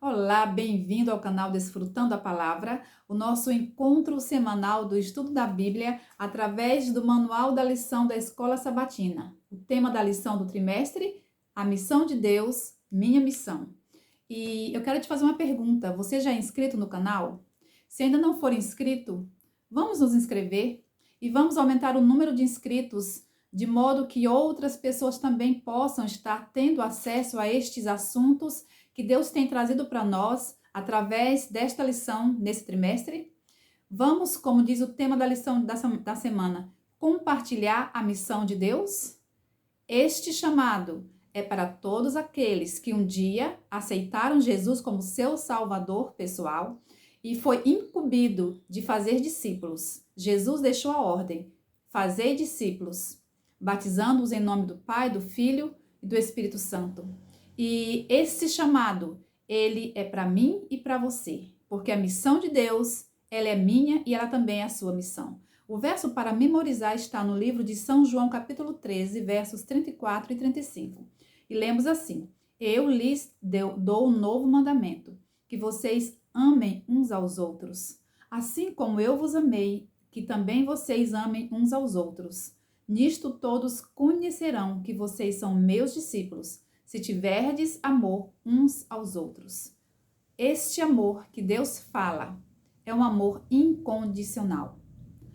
Olá, bem-vindo ao canal Desfrutando a Palavra, o nosso encontro semanal do estudo da Bíblia através do manual da lição da Escola Sabatina. O tema da lição do trimestre, a missão de Deus, minha missão. E eu quero te fazer uma pergunta, você já é inscrito no canal? Se ainda não for inscrito, vamos nos inscrever e vamos aumentar o número de inscritos de modo que outras pessoas também possam estar tendo acesso a estes assuntos que Deus tem trazido para nós através desta lição nesse trimestre. Vamos, como diz o tema da lição da semana, compartilhar a missão de Deus? Este chamado é para todos aqueles que um dia aceitaram Jesus como seu Salvador pessoal e foi incumbido de fazer discípulos. Jesus deixou a ordem: fazei discípulos, batizando-os em nome do Pai, do Filho e do Espírito Santo. E esse chamado, ele é para mim e para você, porque a missão de Deus, ela é minha e ela também é a sua missão. O verso para memorizar está no livro de São João, capítulo 13, versos 34 e 35. E lemos assim: Eu lhes dou um novo mandamento, que vocês amem uns aos outros, assim como eu vos amei, que também vocês amem uns aos outros. Nisto todos conhecerão que vocês são meus discípulos, se tiverdes amor uns aos outros. Este amor que Deus fala é um amor incondicional.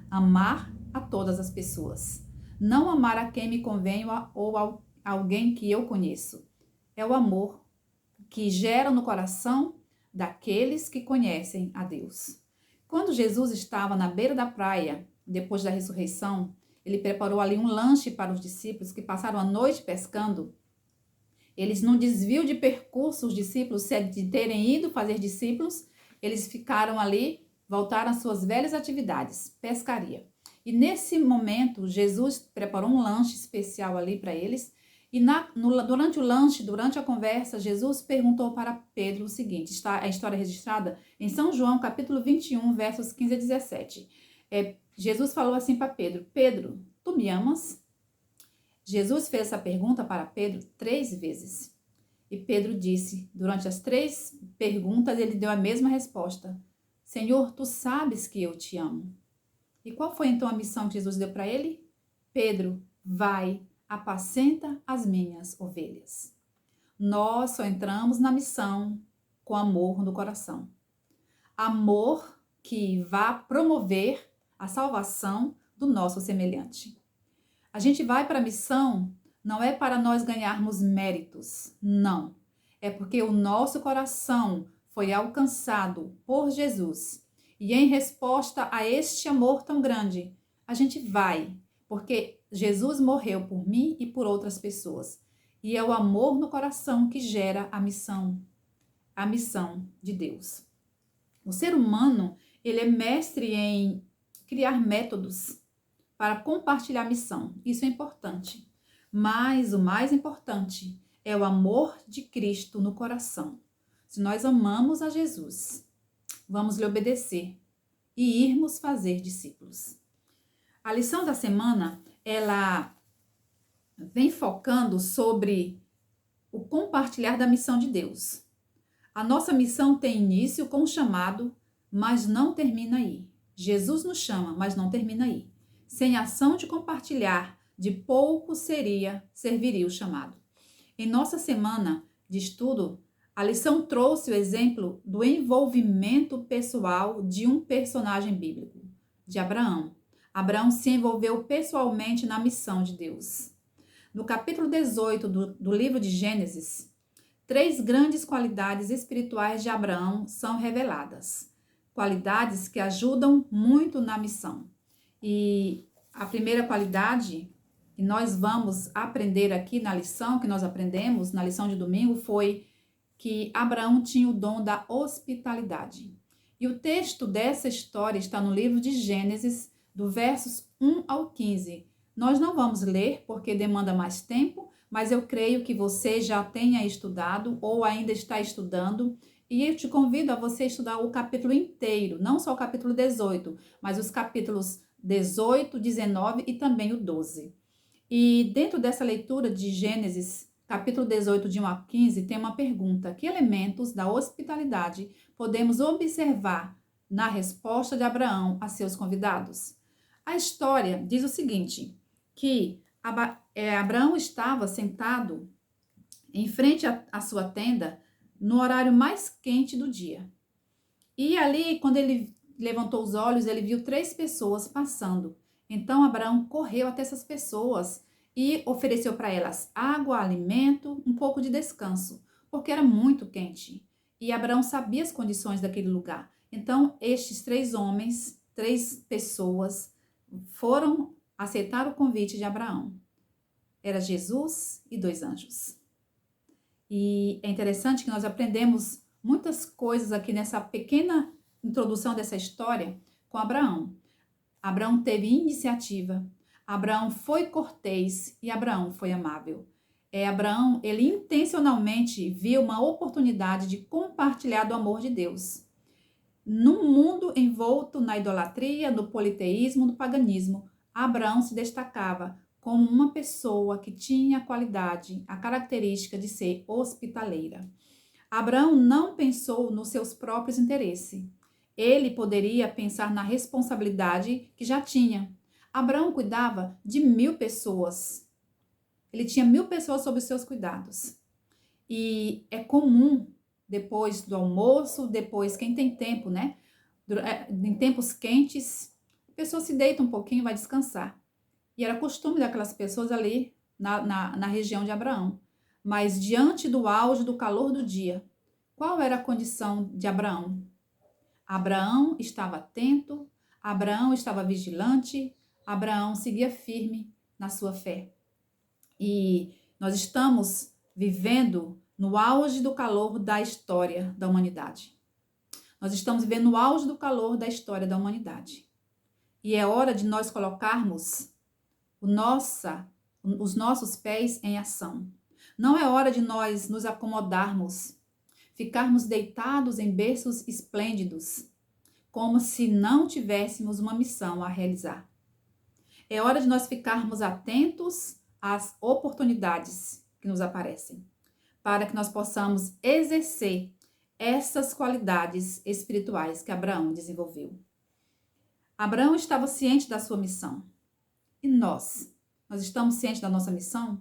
Amar a todas as pessoas. Não amar a quem me convém ou a alguém que eu conheço. É o amor que gera no coração daqueles que conhecem a Deus. Quando Jesus estava na beira da praia, depois da ressurreição, ele preparou ali um lanche para os discípulos que passaram a noite pescando. Eles, num desvio de percurso, os discípulos, de terem ido fazer discípulos, eles ficaram ali, voltaram às suas velhas atividades, pescaria. E nesse momento, Jesus preparou um lanche especial ali para eles. E durante o lanche, durante a conversa, Jesus perguntou para Pedro o seguinte, está a história registrada em São João, capítulo 21, versos 15 a 17. Jesus falou assim para Pedro: Pedro, tu me amas? Jesus fez essa pergunta para Pedro 3 vezes. E Pedro disse, durante as 3 perguntas, ele deu a mesma resposta: Senhor, tu sabes que eu te amo. E qual foi então a missão que Jesus deu para ele? Pedro, vai, apacenta as minhas ovelhas. Nós só entramos na missão com amor no coração. Amor que vá promover a salvação do nosso semelhante. A gente vai para a missão não é para nós ganharmos méritos, não. É porque o nosso coração foi alcançado por Jesus. E em resposta a este amor tão grande, a gente vai, porque Jesus morreu por mim e por outras pessoas. E é o amor no coração que gera a missão de Deus. O ser humano, ele é mestre em criar métodos para compartilhar a missão. Isso é importante. Mas o mais importante é o amor de Cristo no coração. Se nós amamos a Jesus, vamos lhe obedecer e irmos fazer discípulos. A lição da semana, ela vem focando sobre o compartilhar da missão de Deus. A nossa missão tem início com o chamado, mas não termina aí. Jesus nos chama, mas não termina aí. Sem ação de compartilhar, de pouco serviria o chamado. Em nossa semana de estudo, a lição trouxe o exemplo do envolvimento pessoal de um personagem bíblico, de Abraão. Abraão se envolveu pessoalmente na missão de Deus. No capítulo 18 do livro de Gênesis, 3 grandes qualidades espirituais de Abraão são reveladas. Qualidades que ajudam muito na missão. E a primeira qualidade que nós vamos aprender aqui na lição, que nós aprendemos na lição de domingo, foi que Abraão tinha o dom da hospitalidade. E o texto dessa história está no livro de Gênesis, do versos 1 ao 15. Nós não vamos ler porque demanda mais tempo, mas eu creio que você já tenha estudado ou ainda está estudando. E eu te convido a você estudar o capítulo inteiro, não só o capítulo 18, mas os capítulos 18, 19 e também o 12. E dentro dessa leitura de Gênesis, capítulo 18, de 1 a 15, tem uma pergunta: que elementos da hospitalidade podemos observar na resposta de Abraão a seus convidados? A história diz o seguinte, que Abraão estava sentado em frente à sua tenda no horário mais quente do dia. E ali, quando ele levantou os olhos, ele viu 3 pessoas passando. Então, Abraão correu até essas pessoas e ofereceu para elas água, alimento, um pouco de descanso, porque era muito quente. E Abraão sabia as condições daquele lugar. Então, estes 3 homens, 3 pessoas, foram aceitar o convite de Abraão. Era Jesus e 2 anjos. E é interessante que nós aprendemos muitas coisas aqui nessa pequena introdução dessa história com Abraão. Abraão teve iniciativa, Abraão foi cortês e Abraão foi amável. Abraão, ele intencionalmente viu uma oportunidade de compartilhar do amor de Deus. Num mundo envolto na idolatria, no politeísmo, no paganismo, Abraão se destacava como uma pessoa que tinha a qualidade, a característica de ser hospitaleira. Abraão não pensou nos seus próprios interesses. Ele poderia pensar na responsabilidade que já tinha. Abraão cuidava de 1.000 pessoas. Ele tinha 1.000 pessoas sob os seus cuidados. E é comum, depois do almoço, depois, quem tem tempo, né? Em tempos quentes, a pessoa se deita um pouquinho e vai descansar. E era costume daquelas pessoas ali na região de Abraão. Mas diante do auge do calor do dia, qual era a condição de Abraão? Abraão estava atento, Abraão estava vigilante, Abraão seguia firme na sua fé. E nós estamos vivendo no auge do calor da história da humanidade. Nós estamos vivendo no auge do calor da história da humanidade. E é hora de nós colocarmos os nossos pés em ação. Não é hora de nós nos acomodarmos, ficarmos deitados em berços esplêndidos, como se não tivéssemos uma missão a realizar. É hora de nós ficarmos atentos às oportunidades que nos aparecem, para que nós possamos exercer essas qualidades espirituais que Abraão desenvolveu. Abraão estava ciente da sua missão. E nós estamos cientes da nossa missão?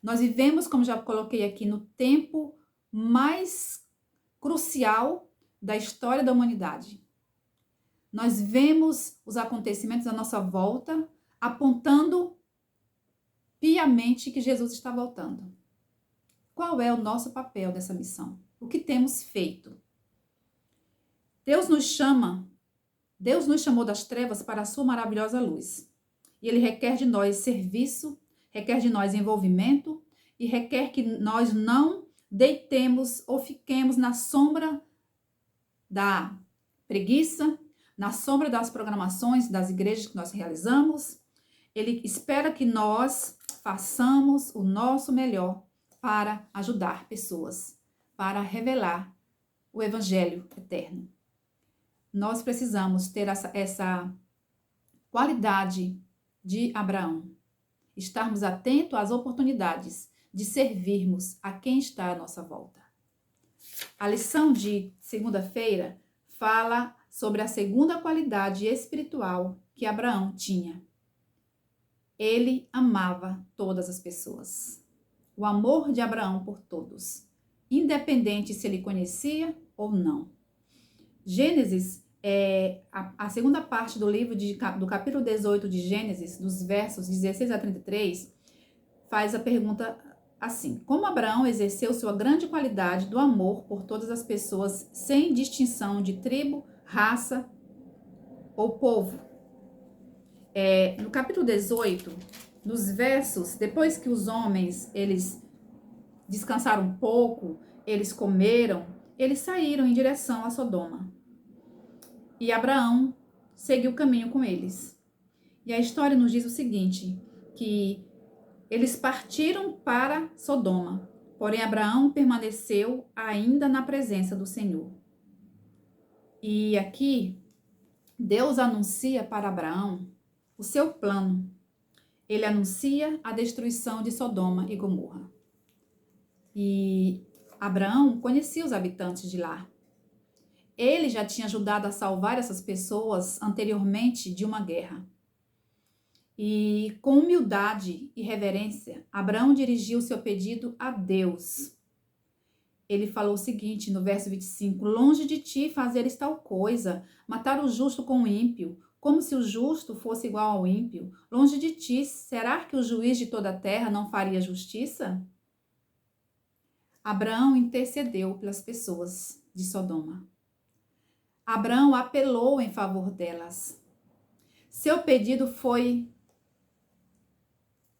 Nós vivemos, como já coloquei aqui, no tempo mais crucial da história da humanidade. Nós vemos os acontecimentos à nossa volta, apontando piamente que Jesus está voltando. Qual é o nosso papel nessa missão? O que temos feito? Deus nos chamou das trevas para a sua maravilhosa luz. E Ele requer de nós serviço, requer de nós envolvimento e requer que nós não deitemos ou fiquemos na sombra da preguiça, na sombra das programações das igrejas que nós realizamos. Ele espera que nós façamos o nosso melhor para ajudar pessoas, para revelar o Evangelho eterno. Nós precisamos ter essa qualidade de Abraão, estarmos atentos às oportunidades de servirmos a quem está à nossa volta. A lição de segunda-feira fala sobre a segunda qualidade espiritual que Abraão tinha. Ele amava todas as pessoas. O amor de Abraão por todos, independente se ele conhecia ou não. Gênesis, a segunda parte do livro do capítulo 18 de Gênesis, dos versos 16 a 33, faz a pergunta assim: como Abraão exerceu sua grande qualidade do amor por todas as pessoas, sem distinção de tribo, raça ou povo? No capítulo 18, nos versos, depois que os homens, eles descansaram um pouco, eles comeram, eles saíram em direção a Sodoma. E Abraão seguiu o caminho com eles. E a história nos diz o seguinte, que eles partiram para Sodoma, porém Abraão permaneceu ainda na presença do Senhor. E aqui, Deus anuncia para Abraão o seu plano. ele anuncia a destruição de Sodoma e Gomorra. E Abraão conhecia os habitantes de lá. Ele já tinha ajudado a salvar essas pessoas anteriormente de uma guerra. E com humildade e reverência, Abraão dirigiu seu pedido a Deus. Ele falou o seguinte no verso 25: longe de ti fazeres tal coisa, matar o justo com o ímpio, como se o justo fosse igual ao ímpio. Longe de ti, será que o juiz de toda a terra não faria justiça? Abraão intercedeu pelas pessoas de Sodoma. Abraão apelou em favor delas. Seu pedido foi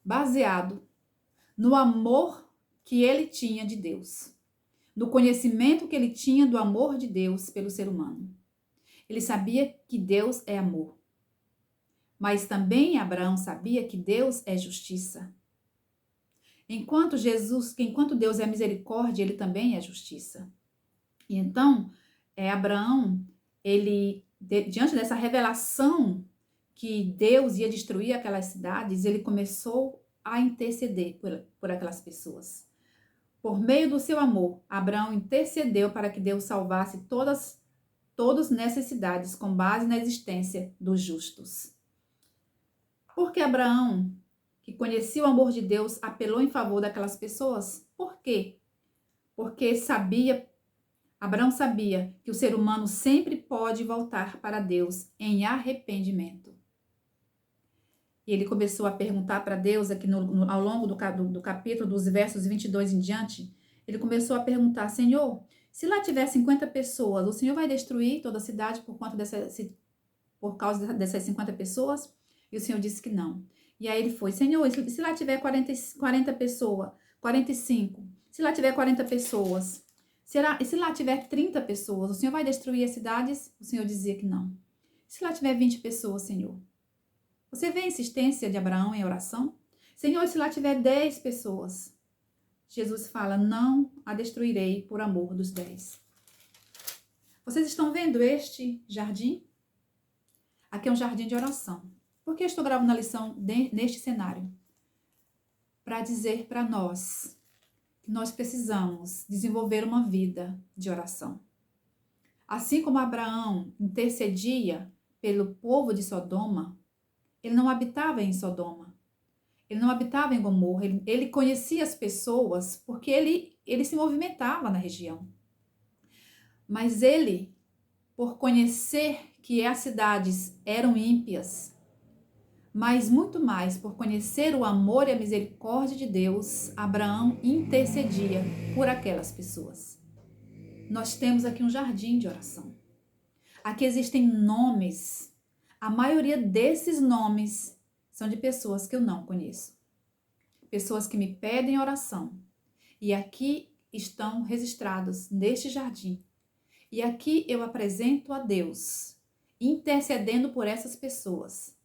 baseado no amor que ele tinha de Deus, no conhecimento que ele tinha do amor de Deus pelo ser humano. Ele sabia que Deus é amor, mas também Abraão sabia que Deus é justiça. Enquanto Deus é misericórdia, ele também é justiça. E então, Abraão, diante dessa revelação que Deus ia destruir aquelas cidades, ele começou a interceder por aquelas pessoas. Por meio do seu amor, Abraão intercedeu para que Deus salvasse todas nessas cidades com base na existência dos justos. Por que Abraão, que conhecia o amor de Deus, apelou em favor daquelas pessoas? Por quê? Porque Abraão sabia que o ser humano sempre pode voltar para Deus em arrependimento. E ele começou a perguntar para Deus, aqui ao longo do capítulo, dos versos 22 em diante, ele começou a perguntar: Senhor, se lá tiver 50 pessoas, o Senhor vai destruir toda a cidade por causa dessas 50 pessoas? E o Senhor disse que não. E aí ele foi: Senhor, se lá tiver 40 pessoas, 45, se lá tiver 40 pessoas, e se lá tiver 30 pessoas, o Senhor vai destruir as cidades? O Senhor dizia que não. Se lá tiver 20 pessoas, Senhor? Você vê a insistência de Abraão em oração? Senhor, se lá tiver 10 pessoas? Jesus fala: não a destruirei por amor dos 10. Vocês estão vendo este jardim? Aqui é um jardim de oração. Por que eu estou gravando a lição neste cenário? Para dizer para nós que nós precisamos desenvolver uma vida de oração. Assim como Abraão intercedia pelo povo de Sodoma, ele não habitava em Sodoma, ele não habitava em Gomorra, ele conhecia as pessoas porque ele se movimentava na região. Mas ele, por conhecer que as cidades eram ímpias, mas muito mais por conhecer o amor e a misericórdia de Deus, Abraão intercedia por aquelas pessoas. Nós temos aqui um jardim de oração. Aqui existem nomes. A maioria desses nomes são de pessoas que eu não conheço. Pessoas que me pedem oração. E aqui estão registrados neste jardim. E aqui eu apresento a Deus, intercedendo por essas pessoas.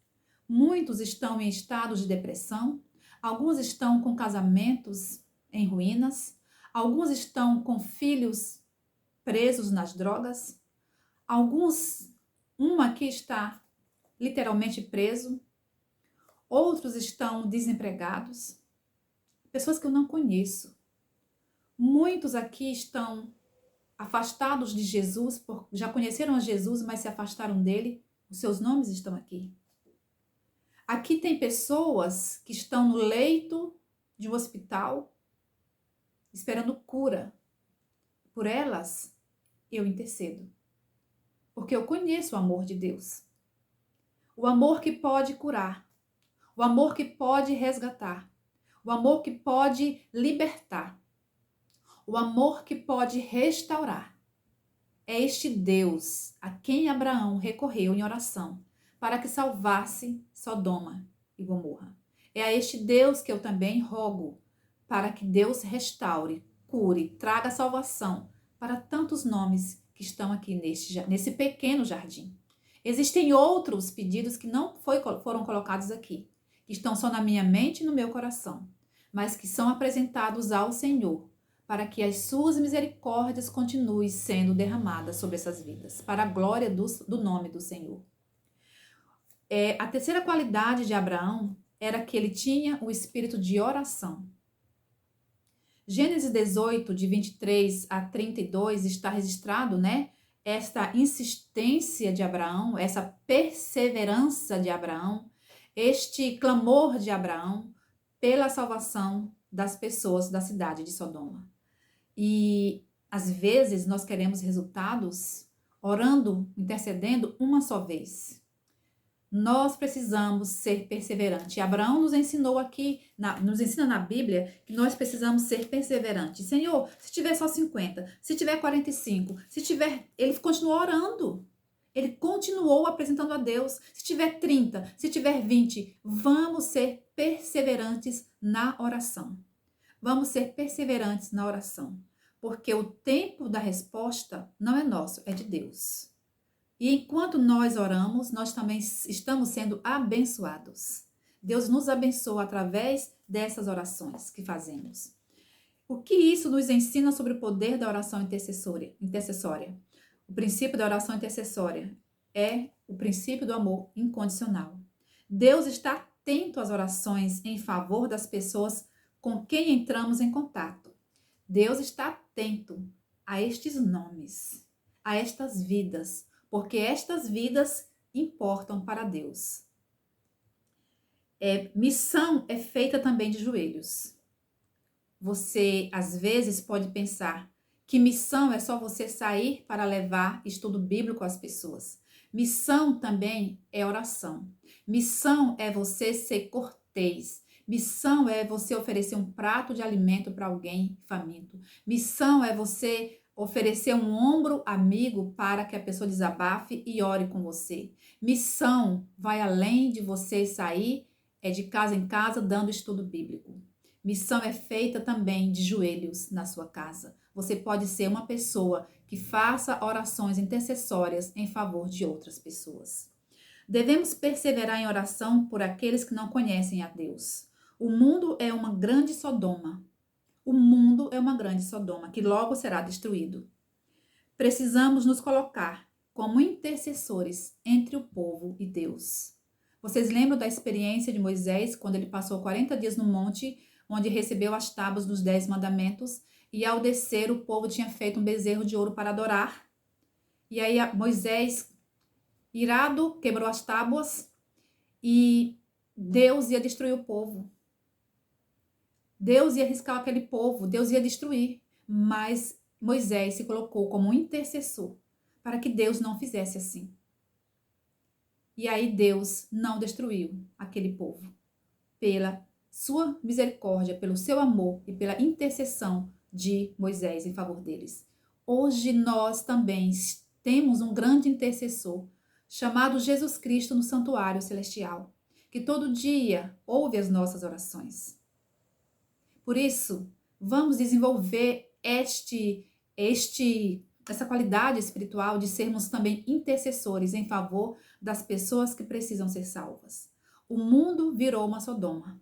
Muitos estão em estados de depressão, alguns estão com casamentos em ruínas, alguns estão com filhos presos nas drogas, um aqui está literalmente preso, outros estão desempregados, pessoas que eu não conheço. Muitos aqui estão afastados de Jesus, já conheceram a Jesus, mas se afastaram dele, os seus nomes estão aqui. Aqui tem pessoas que estão no leito de um hospital, esperando cura. Por elas, eu intercedo. Porque eu conheço o amor de Deus. O amor que pode curar. O amor que pode resgatar. O amor que pode libertar. O amor que pode restaurar. É este Deus a quem Abraão recorreu em oração para que salvasse Sodoma e Gomorra. É a este Deus que eu também rogo para que Deus restaure, cure, traga salvação para tantos nomes que estão aqui nesse pequeno jardim. Existem outros pedidos que não foram colocados aqui, que estão só na minha mente e no meu coração, mas que são apresentados ao Senhor, para que as suas misericórdias continuem sendo derramadas sobre essas vidas, para a glória do nome do Senhor. A terceira qualidade de Abraão era que ele tinha o espírito de oração. Gênesis 18, de 23 a 32, está registrado, né? Esta insistência de Abraão, essa perseverança de Abraão, este clamor de Abraão pela salvação das pessoas da cidade de Sodoma. E às vezes nós queremos resultados orando, intercedendo uma só vez. Nós precisamos ser perseverantes. Abraão nos ensinou aqui, nos ensina na Bíblia, que nós precisamos ser perseverantes. Senhor, se tiver só 50, se tiver 45, se tiver... Ele continuou orando. Ele continuou apresentando a Deus. Se tiver 30, se tiver 20, vamos ser perseverantes na oração. Vamos ser perseverantes na oração. Porque o tempo da resposta não é nosso, é de Deus. E enquanto nós oramos, nós também estamos sendo abençoados. Deus nos abençoa através dessas orações que fazemos. O que isso nos ensina sobre o poder da oração intercessória? O princípio da oração intercessória é o princípio do amor incondicional. Deus está atento às orações em favor das pessoas com quem entramos em contato. Deus está atento a estes nomes, a estas vidas, porque estas vidas importam para Deus. Missão é feita também de joelhos. Você, às vezes, pode pensar que missão é só você sair para levar estudo bíblico às pessoas. Missão também é oração. Missão é você ser cortês. Missão é você oferecer um prato de alimento para alguém faminto. Missão é você oferecer um ombro amigo para que a pessoa desabafe e ore com você. Missão vai além de você sair de casa em casa dando estudo bíblico. Missão é feita também de joelhos na sua casa. Você pode ser uma pessoa que faça orações intercessórias em favor de outras pessoas. Devemos perseverar em oração por aqueles que não conhecem a Deus. O mundo é uma grande Sodoma. O mundo é uma grande Sodoma, que logo será destruído. Precisamos nos colocar como intercessores entre o povo e Deus. Vocês lembram da experiência de Moisés, quando ele passou 40 dias no monte, onde recebeu as tábuas dos 10 mandamentos, e ao descer o povo tinha feito um bezerro de ouro para adorar. E aí Moisés, irado, quebrou as tábuas e Deus ia destruir o povo. Deus ia riscar aquele povo, Deus ia destruir, mas Moisés se colocou como um intercessor para que Deus não fizesse assim. E aí Deus não destruiu aquele povo pela sua misericórdia, pelo seu amor e pela intercessão de Moisés em favor deles. Hoje nós também temos um grande intercessor chamado Jesus Cristo no santuário celestial, que todo dia ouve as nossas orações. Por isso, vamos desenvolver essa qualidade espiritual de sermos também intercessores em favor das pessoas que precisam ser salvas. O mundo virou uma Sodoma.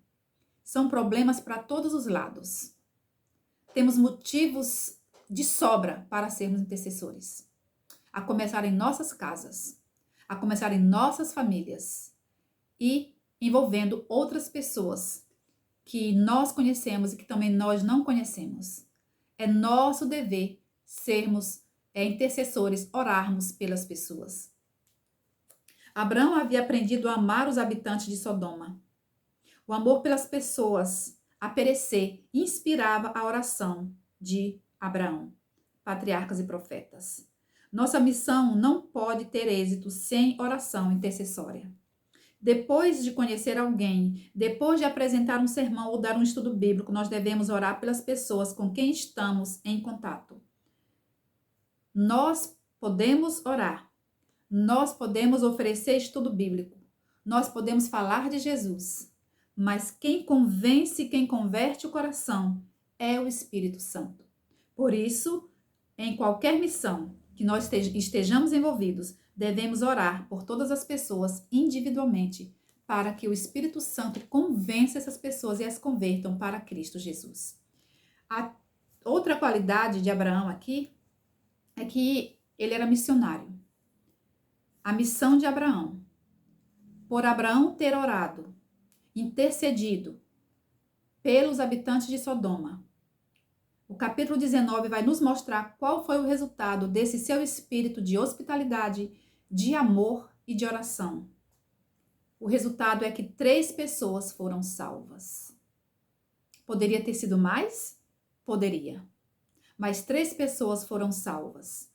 São problemas para todos os lados. Temos motivos de sobra para sermos intercessores. A começar em nossas casas, a começar em nossas famílias e envolvendo outras pessoas que nós conhecemos e que também nós não conhecemos. É nosso dever sermos intercessores, orarmos pelas pessoas. Abraão havia aprendido a amar os habitantes de Sodoma. O amor pelas pessoas a perecer inspirava a oração de Abraão, patriarcas e profetas. Nossa missão não pode ter êxito sem oração intercessória. Depois de conhecer alguém, depois de apresentar um sermão ou dar um estudo bíblico, nós devemos orar pelas pessoas com quem estamos em contato. Nós podemos orar, nós podemos oferecer estudo bíblico, nós podemos falar de Jesus, mas quem convence, quem converte o coração é o Espírito Santo. Por isso, em qualquer missão que nós estejamos envolvidos, devemos orar por todas as pessoas individualmente, para que o Espírito Santo convença essas pessoas e as convertam para Cristo Jesus. A outra qualidade de Abraão aqui é que ele era missionário. A missão de Abraão, por Abraão ter orado intercedido pelos habitantes de Sodoma. O capítulo 19 vai nos mostrar qual foi o resultado desse seu espírito de hospitalidade, de amor e de oração. O resultado é que 3 pessoas foram salvas. Poderia ter sido mais? Poderia. Mas 3 pessoas foram salvas.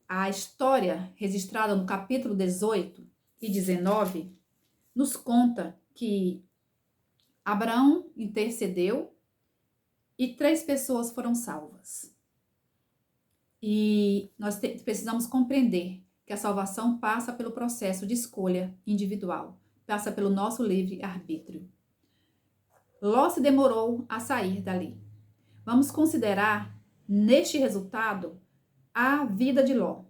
A história registrada no capítulo 18 e 19 nos conta que Abraão intercedeu e 3 pessoas foram salvas. E nós precisamos compreender que a salvação passa pelo processo de escolha individual, passa pelo nosso livre-arbítrio. Ló se demorou a sair dali. Vamos considerar neste resultado a vida de Ló.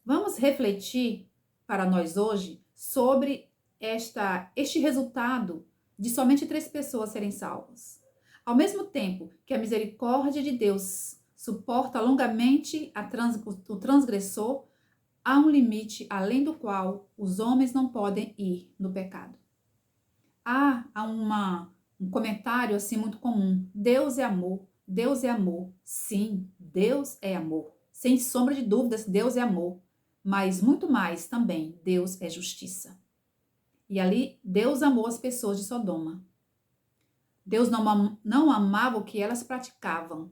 Vamos refletir para nós hoje sobre este resultado de somente 3 pessoas serem salvas. Ao mesmo tempo que a misericórdia de Deus suporta longamente o transgressor, há um limite além do qual os homens não podem ir no pecado. Há um comentário assim muito comum: Deus é amor, Deus é amor. Sim, Deus é amor. Sem sombra de dúvidas, Deus é amor. Mas muito mais também, Deus é justiça. E ali, Deus amou as pessoas de Sodoma. Deus não amava o que elas praticavam.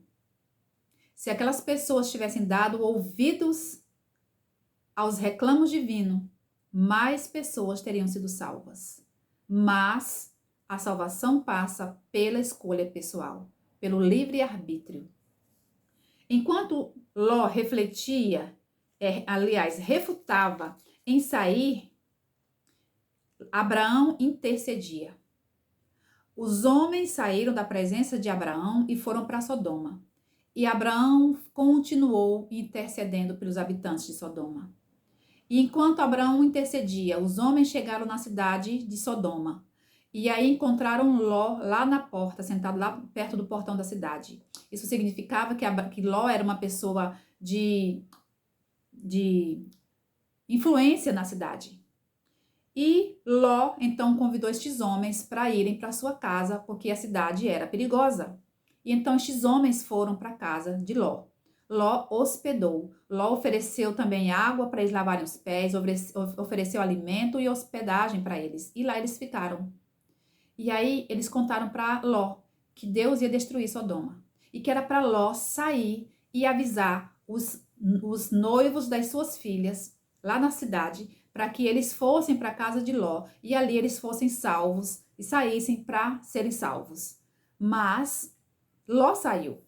Se aquelas pessoas tivessem dado ouvidos aos reclamos divinos, mais pessoas teriam sido salvas. Mas a salvação passa pela escolha pessoal, pelo livre-arbítrio. Enquanto Ló refletia, refutava em sair, Abraão intercedia. Os homens saíram da presença de Abraão e foram para Sodoma. E Abraão continuou intercedendo pelos habitantes de Sodoma. E enquanto Abraão intercedia, os homens chegaram na cidade de Sodoma. E aí encontraram Ló lá na porta, sentado lá perto do portão da cidade. Isso significava que Ló era uma pessoa de influência na cidade. E Ló, então, convidou estes homens para irem para sua casa, porque a cidade era perigosa. E então estes homens foram para a casa de Ló. Ló hospedou. Ló ofereceu também água para eles lavarem os pés, ofereceu alimento e hospedagem para eles. E lá eles ficaram. E aí eles contaram para Ló que Deus ia destruir Sodoma. E que era para Ló sair e avisar os noivos das suas filhas lá na cidade, para que eles fossem para a casa de Ló e ali eles fossem salvos e saíssem para serem salvos. Mas Ló saiu.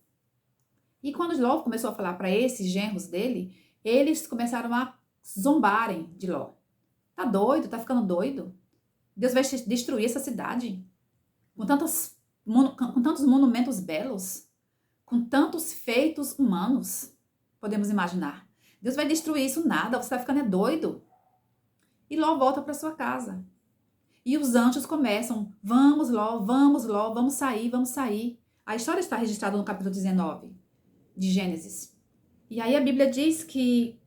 E quando Ló começou a falar para esses genros dele, eles começaram a zombarem de Ló. Tá doido? Tá ficando doido? Deus vai destruir essa cidade? Com tantos monumentos belos? Com tantos feitos humanos? Podemos imaginar. Deus vai destruir isso nada, você tá ficando doido. E Ló volta para sua casa. E os anjos começam: vamos Ló, vamos sair, vamos sair. A história está registrada no capítulo 19 de Gênesis. E aí a Bíblia diz que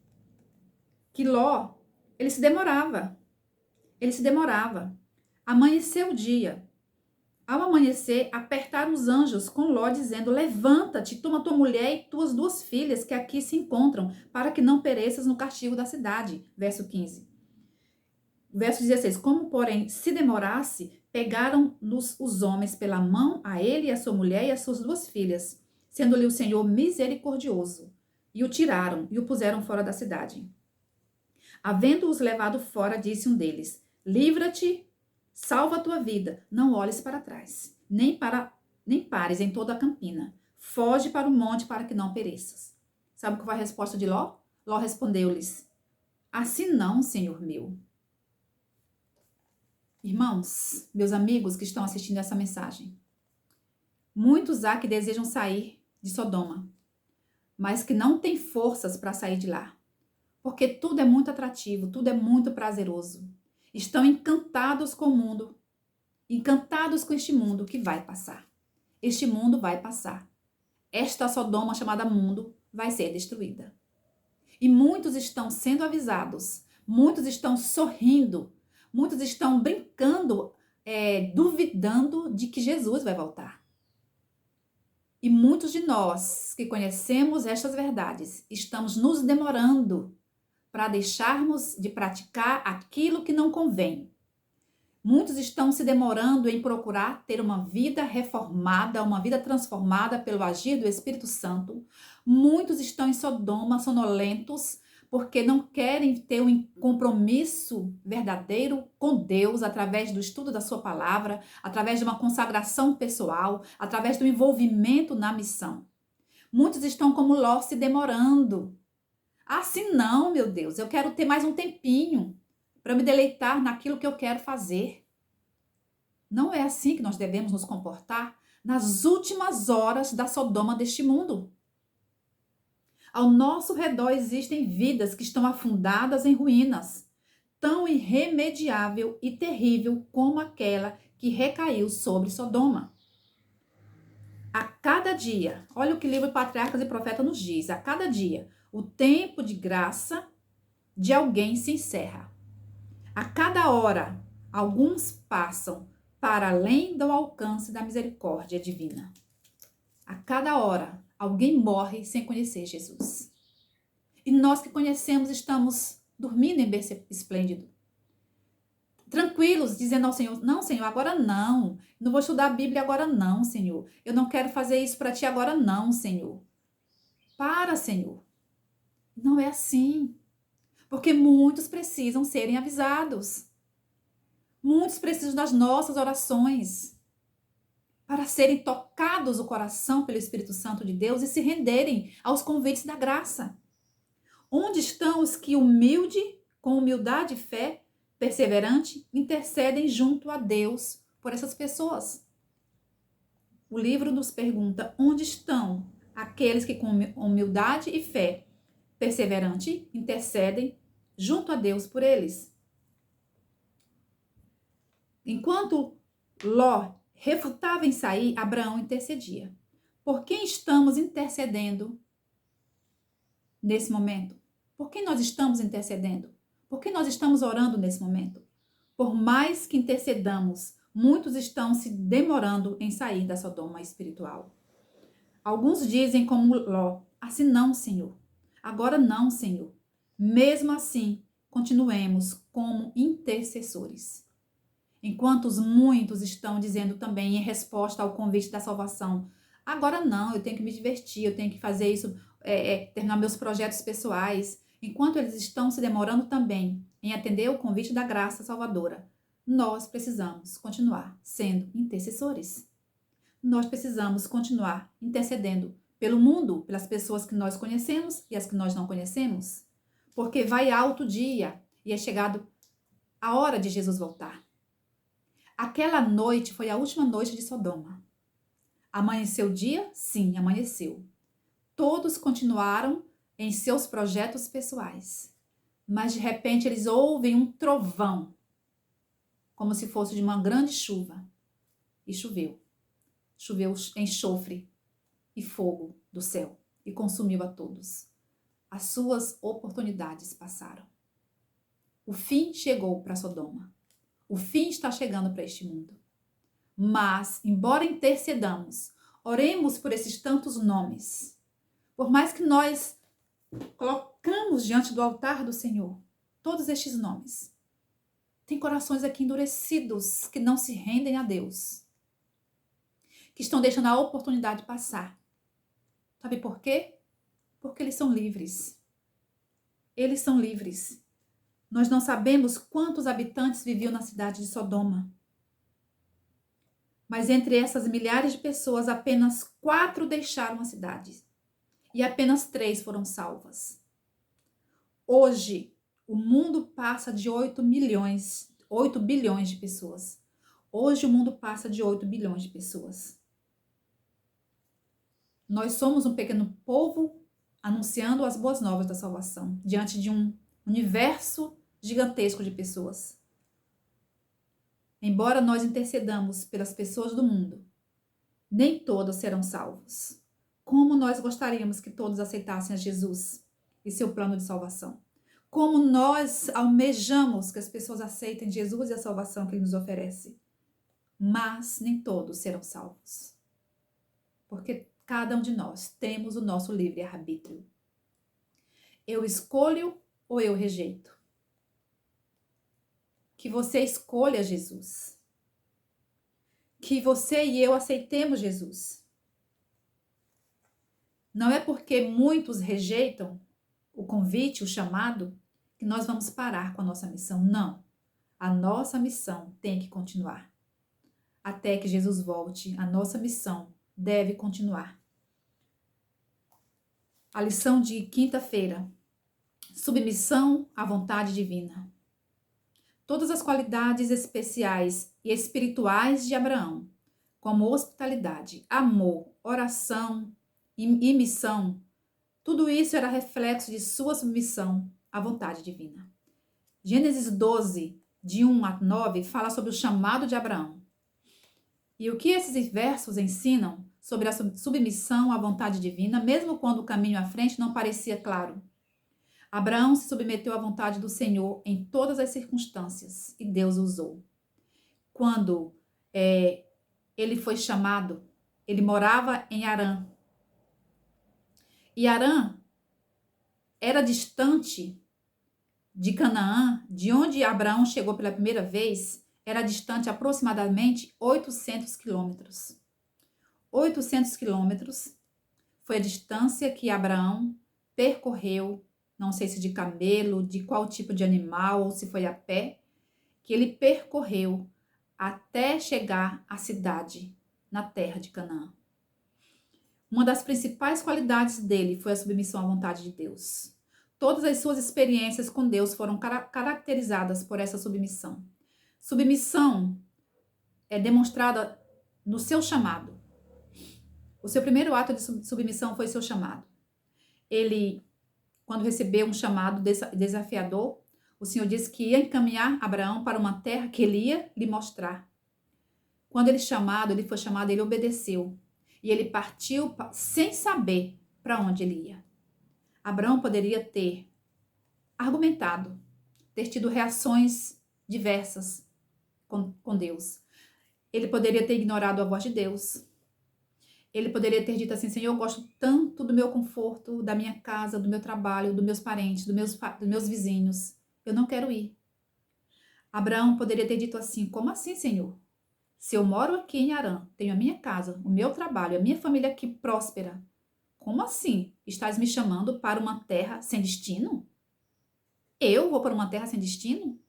Ló, ele se demorava. Amanheceu o dia. Ao amanhecer, apertaram os anjos com Ló, dizendo: levanta-te, toma tua mulher e tuas 2 filhas que aqui se encontram, para que não pereças no castigo da cidade. Verso 15. Verso 16, como porém se demorasse, pegaram-nos os homens pela mão, a ele e a sua mulher e as suas 2 filhas, sendo-lhe o Senhor misericordioso, e o tiraram e o puseram fora da cidade. Havendo-os levado fora, disse um deles: livra-te, salva a tua vida, não olhes para trás, nem pares em toda a campina, foge para o monte para que não pereças. Sabe qual foi a resposta de Ló? Ló respondeu-lhes: assim não, Senhor meu. Irmãos, meus amigos que estão assistindo essa mensagem, muitos há que desejam sair de Sodoma, mas que não têm forças para sair de lá, porque tudo é muito atrativo, tudo é muito prazeroso. Estão encantados com o mundo, encantados com este mundo que vai passar. Este mundo vai passar. Esta Sodoma chamada mundo vai ser destruída. E muitos estão sendo avisados, muitos estão sorrindo, Muitos estão brincando, duvidando de que Jesus vai voltar. E muitos de nós que conhecemos estas verdades estamos nos demorando para deixarmos de praticar aquilo que não convém. Muitos estão se demorando em procurar ter uma vida reformada, uma vida transformada pelo agir do Espírito Santo. Muitos estão em Sodoma, sonolentos, porque não querem ter um compromisso verdadeiro com Deus através do estudo da sua palavra, através de uma consagração pessoal, através do envolvimento na missão. Muitos estão como Ló, se demorando. Assim não, meu Deus, eu quero ter mais um tempinho para me deleitar naquilo que eu quero fazer. Não é assim que nós devemos nos comportar nas últimas horas da Sodoma deste mundo. Ao nosso redor existem vidas que estão afundadas em ruínas, tão irremediável e terrível como aquela que recaiu sobre Sodoma. A cada dia, olha o que o livro Patriarcas e Profetas nos diz, a cada dia, o tempo de graça de alguém se encerra. A cada hora, alguns passam para além do alcance da misericórdia divina. A cada hora, alguém morre sem conhecer Jesus. E nós que conhecemos estamos dormindo em berço esplêndido. Tranquilos, dizendo ao Senhor, não, Senhor, agora não. Não vou estudar a Bíblia agora não, Senhor. Eu não quero fazer isso para ti agora não, Senhor. Para, Senhor. Não é assim. Porque muitos precisam serem avisados. Muitos precisam das nossas orações para serem tocados o coração pelo Espírito Santo de Deus e se renderem aos convites da graça. Onde estão os que com humildade e fé, perseverante, intercedem junto a Deus por essas pessoas? O livro nos pergunta onde estão aqueles que com humildade e fé, perseverante, intercedem junto a Deus por eles. Enquanto Ló refutava em sair, Abraão intercedia. Por quem estamos intercedendo nesse momento? Por quem nós estamos intercedendo? Por que nós estamos orando nesse momento? Por mais que intercedamos, muitos estão se demorando em sair da Sodoma espiritual. Alguns dizem como Ló, assim não, Senhor. Agora não, Senhor. Mesmo assim, continuemos como intercessores. Enquanto muitos estão dizendo também em resposta ao convite da salvação, agora não, eu tenho que me divertir, eu tenho que fazer isso, terminar meus projetos pessoais. Enquanto eles estão se demorando também em atender o convite da graça salvadora, nós precisamos continuar sendo intercessores. Nós precisamos continuar intercedendo pelo mundo, pelas pessoas que nós conhecemos e as que nós não conhecemos. Porque vai alto o dia e é chegado a hora de Jesus voltar. Aquela noite foi a última noite de Sodoma. Amanheceu o dia? Sim, amanheceu. Todos continuaram em seus projetos pessoais. Mas de repente eles ouvem um trovão, como se fosse de uma grande chuva. E choveu. Choveu enxofre e fogo do céu e consumiu a todos. As suas oportunidades passaram. O fim chegou para Sodoma. O fim está chegando para este mundo. Mas, embora intercedamos, oremos por esses tantos nomes. Por mais que nós colocamos diante do altar do Senhor todos estes nomes, tem corações aqui endurecidos que não se rendem a Deus, que estão deixando a oportunidade passar. Sabe por quê? Porque eles são livres. Eles são livres. Nós não sabemos quantos habitantes viviam na cidade de Sodoma. Mas entre essas milhares de pessoas, apenas 4 deixaram a cidade. E apenas 3 foram salvas. Hoje, o mundo passa de 8 bilhões de pessoas. Hoje, o mundo passa de 8 bilhões de pessoas. Nós somos um pequeno povo anunciando as boas novas da salvação, diante de um universo gigantesco de pessoas. Embora nós intercedamos pelas pessoas do mundo, nem todos serão salvos. Como nós gostaríamos que todos aceitassem a Jesus e seu plano de salvação. como nós almejamos que as pessoas aceitem Jesus e a salvação que Ele nos oferece. Mas nem todos serão salvos. Porque cada um de nós temos o nosso livre-arbítrio. Eu escolho ou eu rejeito? Que você escolha Jesus. Que você e eu aceitemos Jesus. Não é porque muitos rejeitam o convite, o chamado, que nós vamos parar com a nossa missão. Não. A nossa missão tem que continuar. Até que Jesus volte, a nossa missão deve continuar. A lição de quinta-feira. Submissão à vontade divina. Todas as qualidades especiais e espirituais de Abraão, como hospitalidade, amor, oração e missão, tudo isso era reflexo de sua submissão à vontade divina. Gênesis 12, de 1 a 9, fala sobre o chamado de Abraão. E o que esses versos ensinam sobre a submissão à vontade divina, mesmo quando o caminho à frente não parecia claro? Abraão se submeteu à vontade do Senhor em todas as circunstâncias e Deus o usou. Quando ele foi chamado, ele morava em Harã. E Harã era distante de Canaã, de onde Abraão chegou pela primeira vez, era distante aproximadamente 800 quilômetros. 800 quilômetros foi a distância que Abraão percorreu, não sei se de camelo, de qual tipo de animal, ou se foi a pé, que ele percorreu até chegar à cidade, na terra de Canaã. Uma das principais qualidades dele foi a submissão à vontade de Deus. Todas as suas experiências com Deus foram caracterizadas por essa submissão. Submissão é demonstrada no seu chamado. O seu primeiro ato de submissão foi seu chamado. Ele, quando recebeu um chamado desafiador, o Senhor disse que ia encaminhar Abraão para uma terra que ele ia lhe mostrar. Quando ele foi chamado, ele obedeceu. E ele partiu sem saber para onde ele ia. Abraão poderia ter argumentado, ter tido reações diversas com Deus. Ele poderia ter ignorado a voz de Deus. Ele poderia ter dito assim: Senhor, eu gosto tanto do meu conforto, da minha casa, do meu trabalho, dos meus parentes, dos meus vizinhos. Eu não quero ir. Abraão poderia ter dito assim: como assim, Senhor? Se eu moro aqui em Harã, tenho a minha casa, o meu trabalho, a minha família aqui próspera, como assim? Estás me chamando para uma terra sem destino? Eu vou para uma terra sem destino?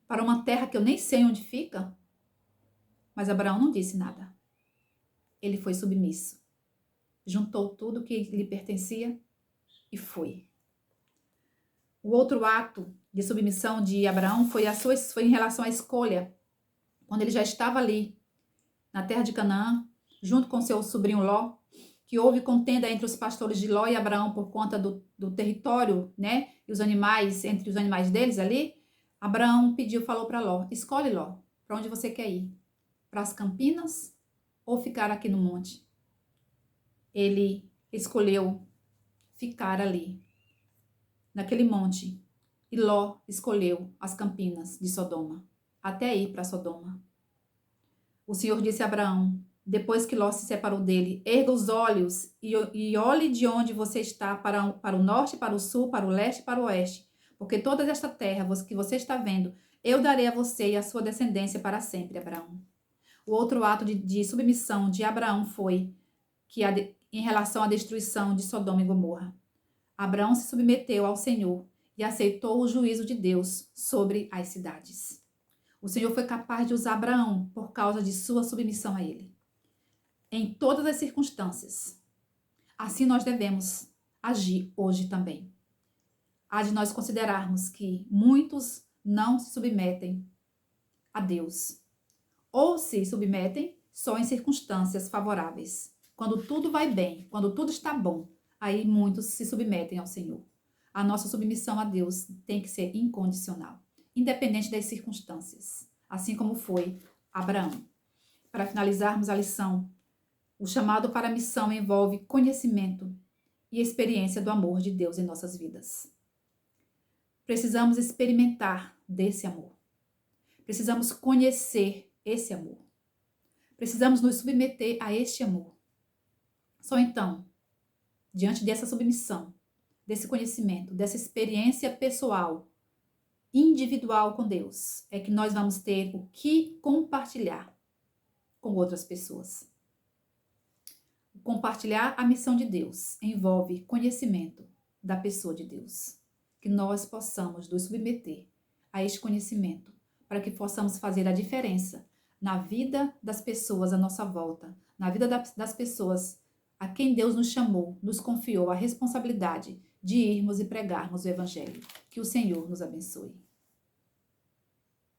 Para uma terra que eu nem sei onde fica? Mas Abraão não disse nada. Ele foi submisso. Juntou tudo que lhe pertencia e foi. O outro ato de submissão de Abraão foi em relação à escolha. Quando ele já estava ali, na terra de Canaã, junto com seu sobrinho Ló, que houve contenda entre os pastores de Ló e Abraão por conta do território, né? E os animais, entre os animais deles ali, Abraão falou para Ló: escolhe, Ló, para onde você quer ir? Para as campinas ou ficar aqui no monte? Ele escolheu ficar ali, naquele monte. E Ló escolheu as campinas de Sodoma, até ir para Sodoma. O Senhor disse a Abraão, depois que Ló se separou dele: erga os olhos e olhe de onde você está, para o norte, para o sul, para o leste e para o oeste. Porque toda esta terra que você está vendo, eu darei a você e a sua descendência para sempre, Abraão. O outro ato de submissão de Abraão foi em relação à destruição de Sodoma e Gomorra. Abraão se submeteu ao Senhor e aceitou o juízo de Deus sobre as cidades. O Senhor foi capaz de usar Abraão por causa de sua submissão a ele. Em todas as circunstâncias. Assim nós devemos agir hoje também. Há de nós considerarmos que muitos não se submetem a Deus. Ou se submetem só em circunstâncias favoráveis. Quando tudo vai bem, quando tudo está bom, aí muitos se submetem ao Senhor. A nossa submissão a Deus tem que ser incondicional, independente das circunstâncias, assim como foi Abraão. Para finalizarmos a lição, o chamado para a missão envolve conhecimento e experiência do amor de Deus em nossas vidas. Precisamos experimentar desse amor. Precisamos conhecer esse amor. Precisamos nos submeter a este amor. Só então, diante dessa submissão, desse conhecimento, dessa experiência pessoal, individual com Deus, é que nós vamos ter o que compartilhar com outras pessoas. Compartilhar a missão de Deus envolve conhecimento da pessoa de Deus. Que nós possamos nos submeter a este conhecimento, para que possamos fazer a diferença na vida das pessoas à nossa volta, na vida das pessoas a quem Deus nos chamou, nos confiou a responsabilidade de irmos e pregarmos o Evangelho. Que o Senhor nos abençoe.